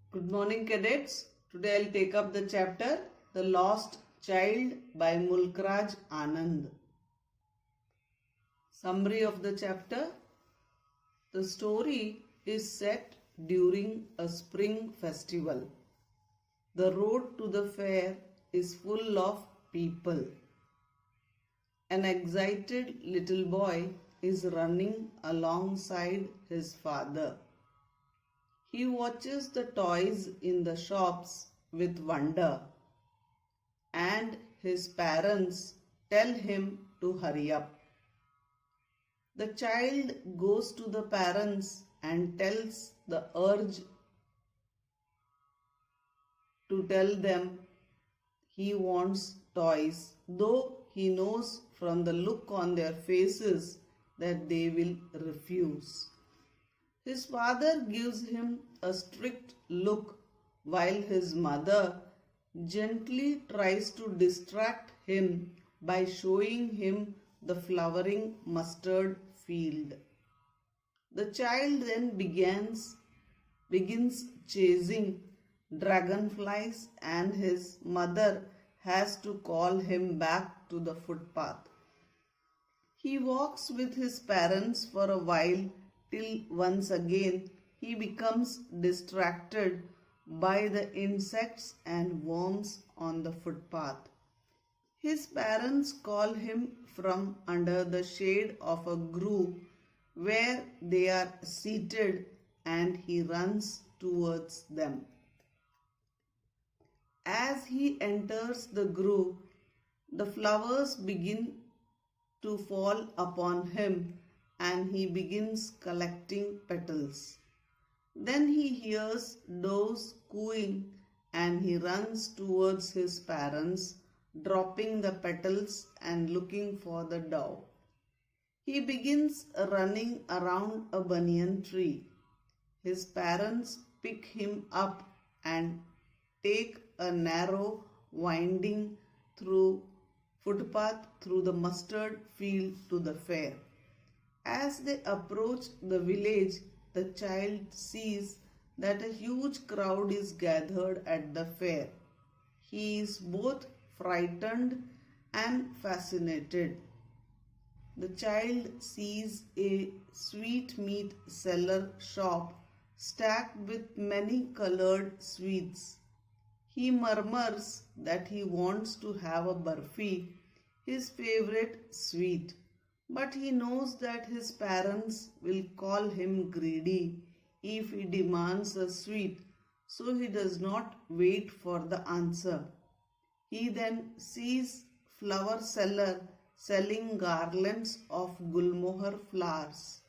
Good morning, cadets. Today I'll take up the chapter The Lost Child by Mulkraj Anand. Summary of the chapter. The story is set during a spring festival. The road to the fair is full of people. An excited little boy is running alongside his father. He watches the toys in the shops with wonder, and his parents tell him to hurry up. The child goes to the parents and tells the urge to tell them he wants toys, though he knows from the look on their faces that they will refuse. His father gives him a strict look while his mother gently tries to distract him by showing him the flowering mustard field. The child then begins chasing dragonflies, and his mother has to call him back to the footpath. He walks with his parents for a while till once again he becomes distracted by the insects and worms on the footpath. His parents call him from under the shade of a grove where they are seated, and he runs towards them. As he enters the grove, the flowers begin to fall upon him, and he begins collecting petals. Then he hears doves cooing, and he runs towards his parents, dropping the petals and looking for the dove. He begins running around a banyan tree. His parents pick him up and take a narrow winding footpath through the mustard field to the fair. As they approach the village, the child sees that a huge crowd is gathered at the fair. He is both frightened and fascinated. The child sees a sweetmeat seller shop stacked with many colored sweets. He murmurs that he wants to have a barfi, his favorite sweet. But he knows that his parents will call him greedy if he demands a sweet, so he does not wait for the answer. He then sees flower seller selling garlands of gulmohar flowers.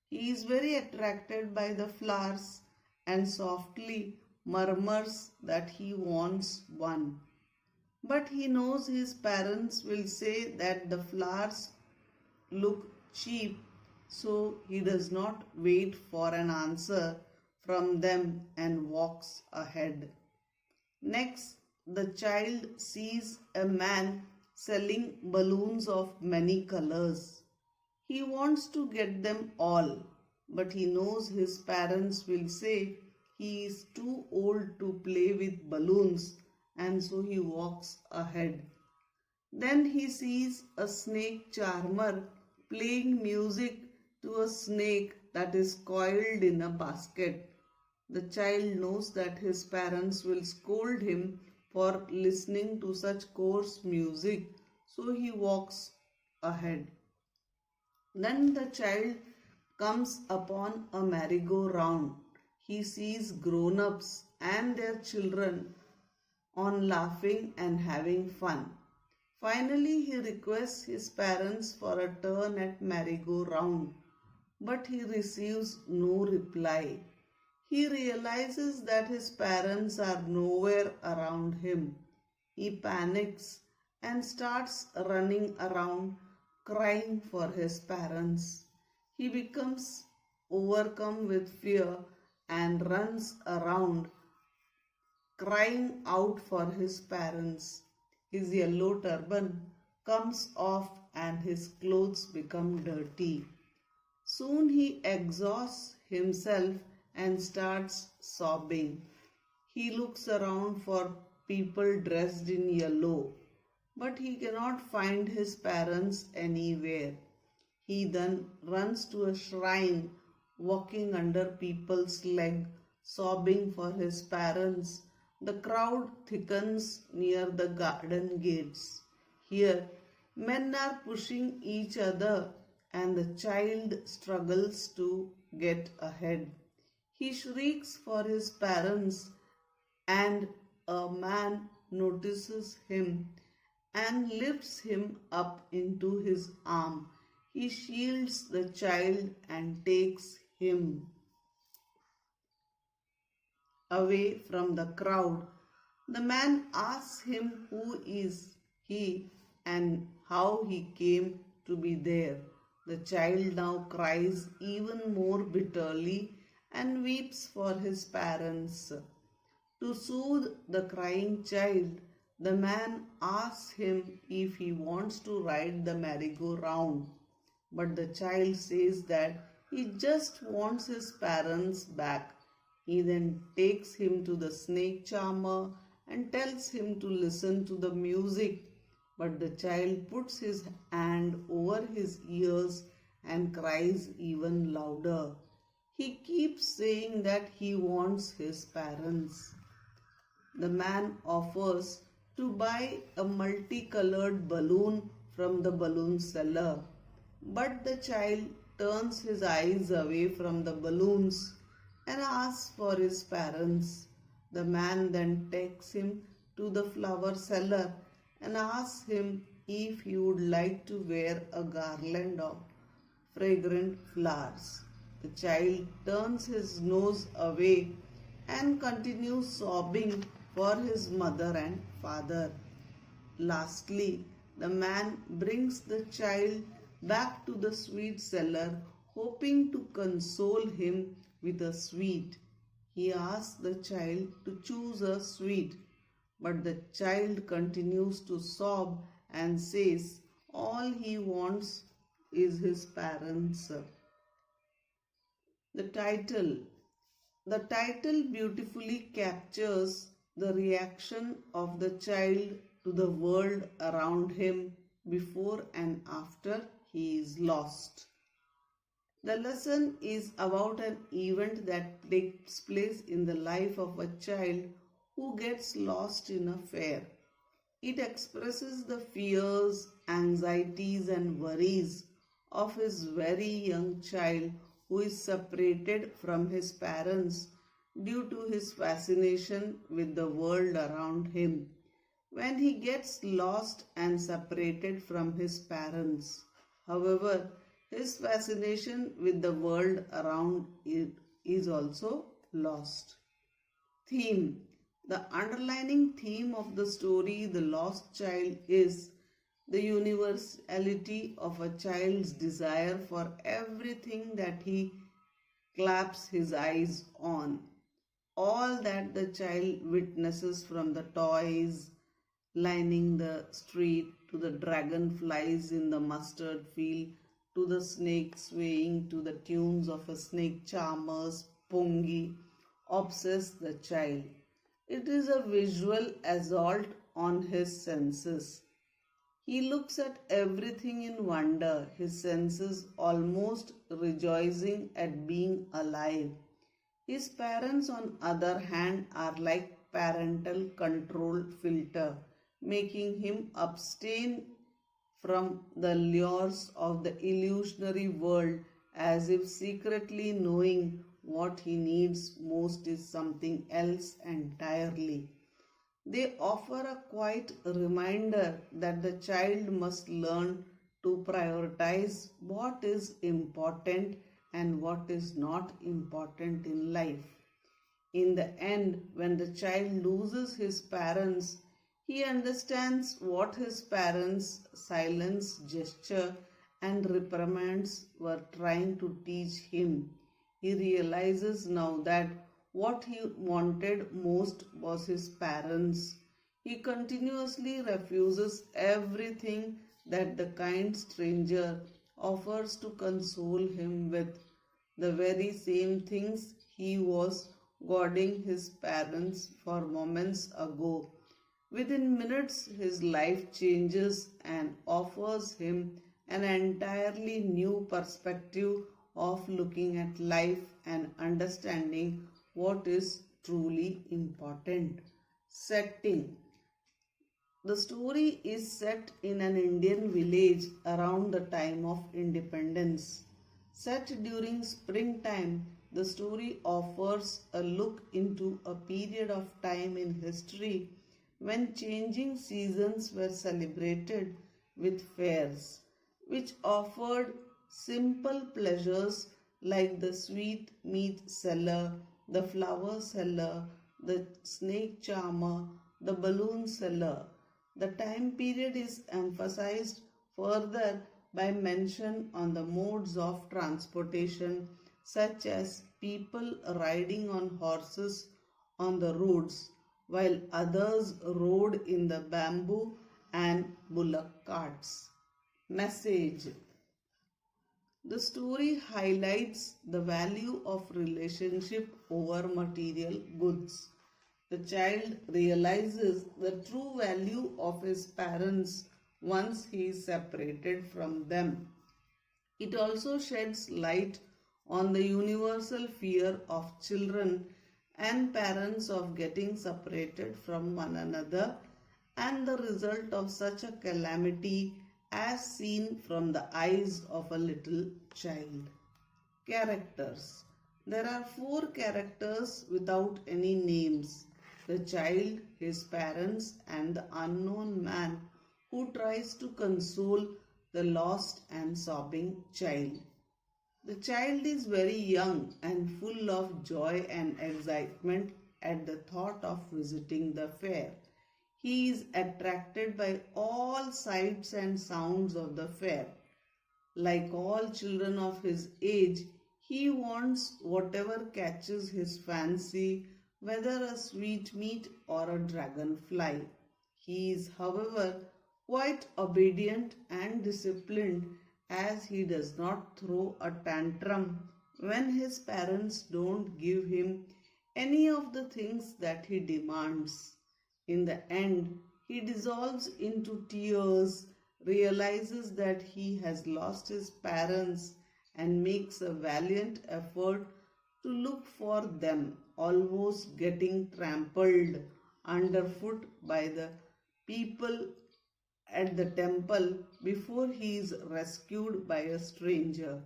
He is very attracted by the flowers and softly murmurs that he wants one. But he knows his parents will say that the flowers look cheap, so he does not wait for an answer from them and walks ahead. Next, the child sees a man selling balloons of many colors. He wants to get them all, but he knows his parents will say he is too old to play with balloons, and so he walks ahead. Then he sees a snake charmer playing music to a snake that is coiled in a basket. The child knows that his parents will scold him for listening to such coarse music, so he walks ahead. Then the child comes upon a merry-go-round. He sees grown-ups and their children on laughing and having fun. Finally, he requests his parents for a turn at merry-go-round, but he receives no reply. He realizes that his parents are nowhere around him. He panics and starts running around, crying for his parents. He becomes overcome with fear and runs around, crying out for his parents. His yellow turban comes off and his clothes become dirty. Soon he exhausts himself and starts sobbing. He looks around for people dressed in yellow, but he cannot find his parents anywhere. He then runs to a shrine, walking under people's leg, sobbing for his parents. The crowd thickens near the garden gates. Here, men are pushing each other, and the child struggles to get ahead. He shrieks for his parents, and a man notices him and lifts him up into his arm. He shields the child and takes him away from the crowd. The man asks him who is he and how he came to be there. The child now cries even more bitterly and weeps for his parents. To soothe the crying child, the man asks him if he wants to ride the merry-go-round. But the child says that he just wants his parents back. He then takes him to the snake charmer and tells him to listen to the music. But the child puts his hand over his ears and cries even louder. He keeps saying that he wants his parents. The man offers to buy a multicolored balloon from the balloon seller, but the child turns his eyes away from the balloons and asks for his parents. The man then takes him to the flower seller and asks him if he would like to wear a garland of fragrant flowers. The child turns his nose away and continues sobbing for his mother and father. Lastly, the man brings the child back to the sweet seller, hoping to console him with a sweet. He asks the child to choose a sweet, but the child continues to sob and says all he wants is his parents. The title. The title beautifully captures the reaction of the child to the world around him before and after he is lost. The lesson is about an event that takes place in the life of a child who gets lost in a fair. It expresses the fears, anxieties, and worries of his very young child who is separated from his parents due to his fascination with the world around him. When he gets lost and separated from his parents, however, his fascination with the world around it is also lost. Theme. The underlining theme of the story, The Lost Child, is the universality of a child's desire for everything that he claps his eyes on. All that the child witnesses, from the toys lining the street to the dragonflies in the mustard field to the snake swaying to the tunes of a snake charmer's pongi, obsess the child. It is a visual assault on his senses. He looks at everything in wonder, his senses almost rejoicing at being alive. His parents, on other hand, are like parental control filter, making him abstain from the lures of the illusionary world, as if secretly knowing what he needs most is something else entirely. They offer a quiet reminder that the child must learn to prioritize what is important and what is not important in life. In the end, when the child loses his parents, he understands what his parents' silence, gesture, and reprimands were trying to teach him. He realizes now that what he wanted most was his parents. He continuously refuses everything that the kind stranger offers to console him with, the very same things he was guarding his parents for moments ago. Within minutes, his life changes and offers him an entirely new perspective of looking at life and understanding what is truly important. Setting. The story is set in an Indian village around the time of independence. Set during springtime, the story offers a look into a period of time in history when changing seasons were celebrated with fairs, which offered simple pleasures like the sweet meat seller, the flower seller, the snake charmer, the balloon seller. The time period is emphasized further by mention on the modes of transportation, such as people riding on horses on the roads, while others rode in the bamboo and bullock carts. Message. The story highlights the value of relationship over material goods. The child realizes the true value of his parents once he is separated from them. It also sheds light on the universal fear of children and parents of getting separated from one another and the result of such a calamity as seen from the eyes of a little child. Characters. There are four characters without any names: the child, his parents, and the unknown man who tries to console the lost and sobbing child. The child is very young and full of joy and excitement at the thought of visiting the fair. He is attracted by all sights and sounds of the fair. Like all children of his age, he wants whatever catches his fancy, whether a sweetmeat or a dragonfly. He is, however, quite obedient and disciplined, as he does not throw a tantrum when his parents don't give him any of the things that he demands. In the end, he dissolves into tears, realizes that he has lost his parents, and makes a valiant effort to look for them, almost getting trampled underfoot by the people at the temple before he is rescued by a stranger.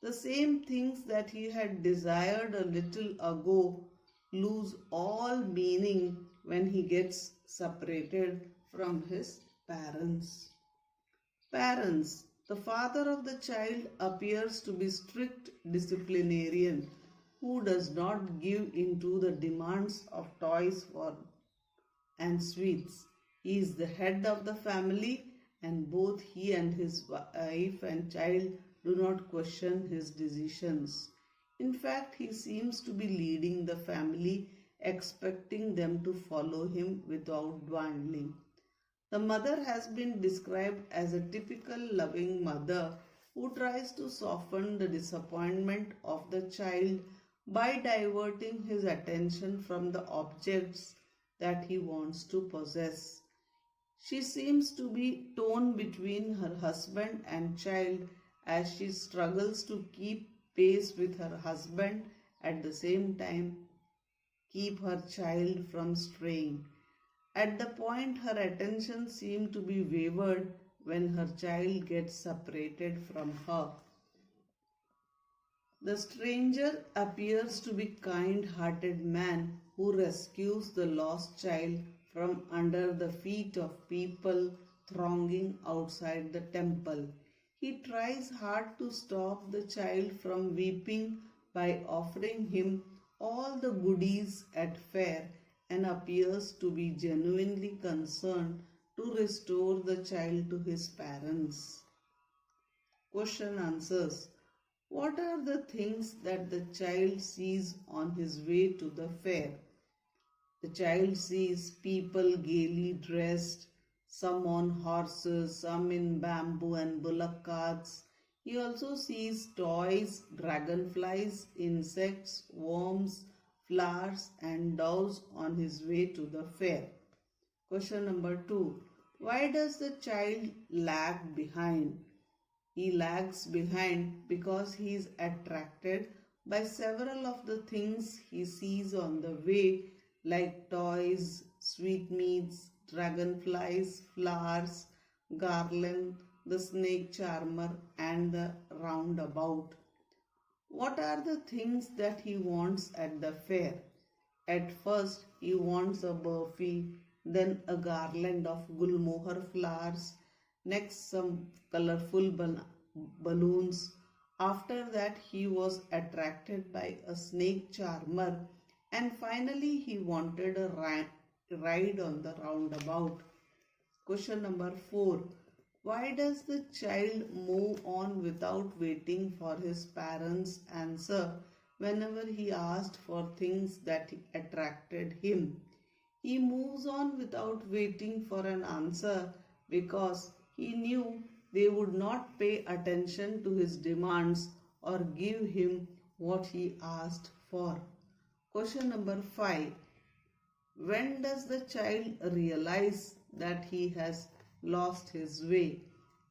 The same things that he had desired a little ago lose all meaning when he gets separated from his parents. Parents. The father of the child appears to be strict disciplinarian who does not give in to the demands of toys for and sweets. He is the head of the family, and both he and his wife and child do not question his decisions. In fact, he seems to be leading the family, expecting them to follow him without dwindling. The mother has been described as a typical loving mother who tries to soften the disappointment of the child by diverting his attention from the objects that he wants to possess. She seems to be torn between her husband and child as she struggles to keep pace with her husband at the same time keep her child from straying. At the point her attention seems to be wavered when her child gets separated from her. The stranger appears to be kind-hearted man who rescues the lost child from under the feet of people thronging outside the temple. He tries hard to stop the child from weeping by offering him all the goodies at fair and appears to be genuinely concerned to restore the child to his parents. Question answers. What are the things that the child sees on his way to the fair? The child sees people gaily dressed, some on horses, some in bamboo and bullock carts. He also sees toys, dragonflies, insects, worms, flowers, and doves on his way to the fair. Question number 2. Why does the child lag behind? He lags behind because he is attracted by several of the things he sees on the way, like toys, sweetmeats, dragonflies, flowers, garland, the snake charmer, and the roundabout. What are the things that he wants at the fair? At first, he wants a burfi, then a garland of gulmohar flowers, next some colorful balloons. After that, he was attracted by a snake charmer, and finally he wanted a ride on the roundabout. Question number 4. Why does the child move on without waiting for his parents' answer whenever he asked for things that attracted him? He moves on without waiting for an answer because he knew they would not pay attention to his demands or give him what he asked for. Question number 5. When does the child realize that he has lost his way?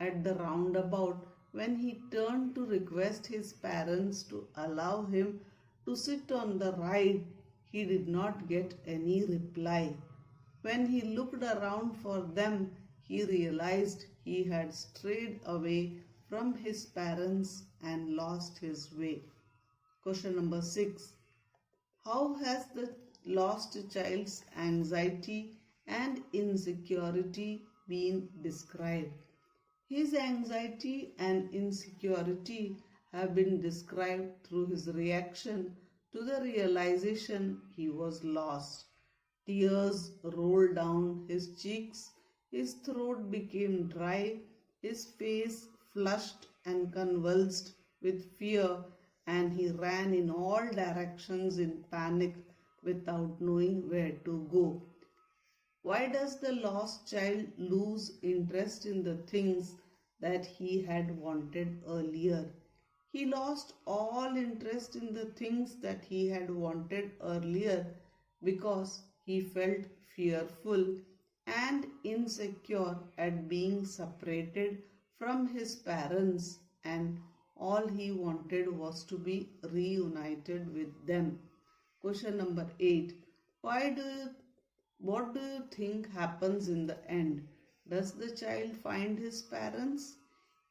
At the roundabout, when he turned to request his parents to allow him to sit on the ride, he did not get any reply. When he looked around for them, he realized he had strayed away from his parents and lost his way. Question number 6. How has the lost child's anxiety and insecurity been described? His anxiety and insecurity have been described through his reaction to the realization he was lost. Tears rolled down his cheeks, his throat became dry, his face flushed and convulsed with fear, and he ran in all directions in panic without knowing where to go. Why does the lost child lose interest in the things that he had wanted earlier? He lost all interest in the things that he had wanted earlier because he felt fearful and insecure at being separated from his parents, and all he wanted was to be reunited with them. Question number 8. What do you think happens in the end? Does the child find his parents?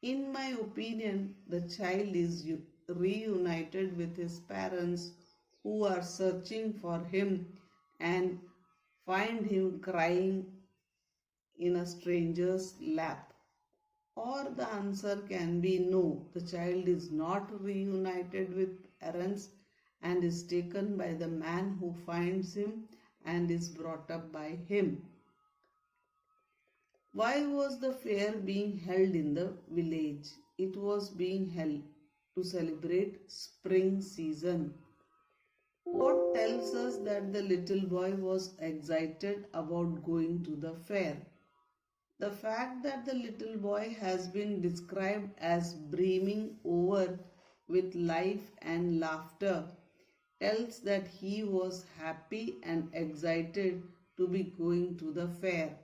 In my opinion, the child is reunited with his parents, who are searching for him and find him crying in a stranger's lap. Or the answer can be no, the child is not reunited with parents and is taken by the man who finds him and is brought up by him. Why was the fair being held in the village? It was being held to celebrate spring season. What tells us that the little boy was excited about going to the fair? The fact that the little boy has been described as brimming over with life and laughter tells that he was happy and excited to be going to the fair.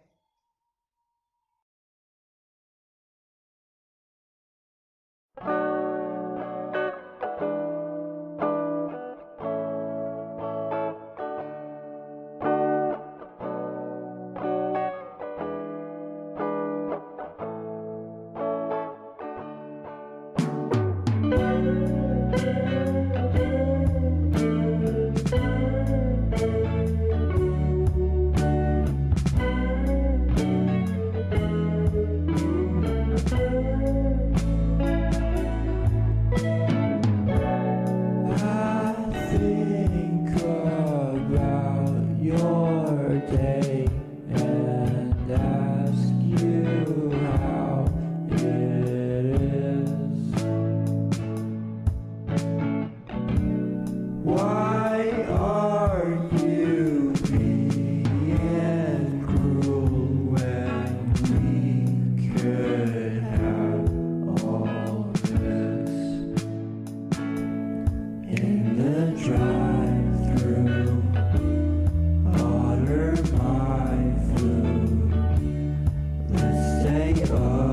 Drive through you.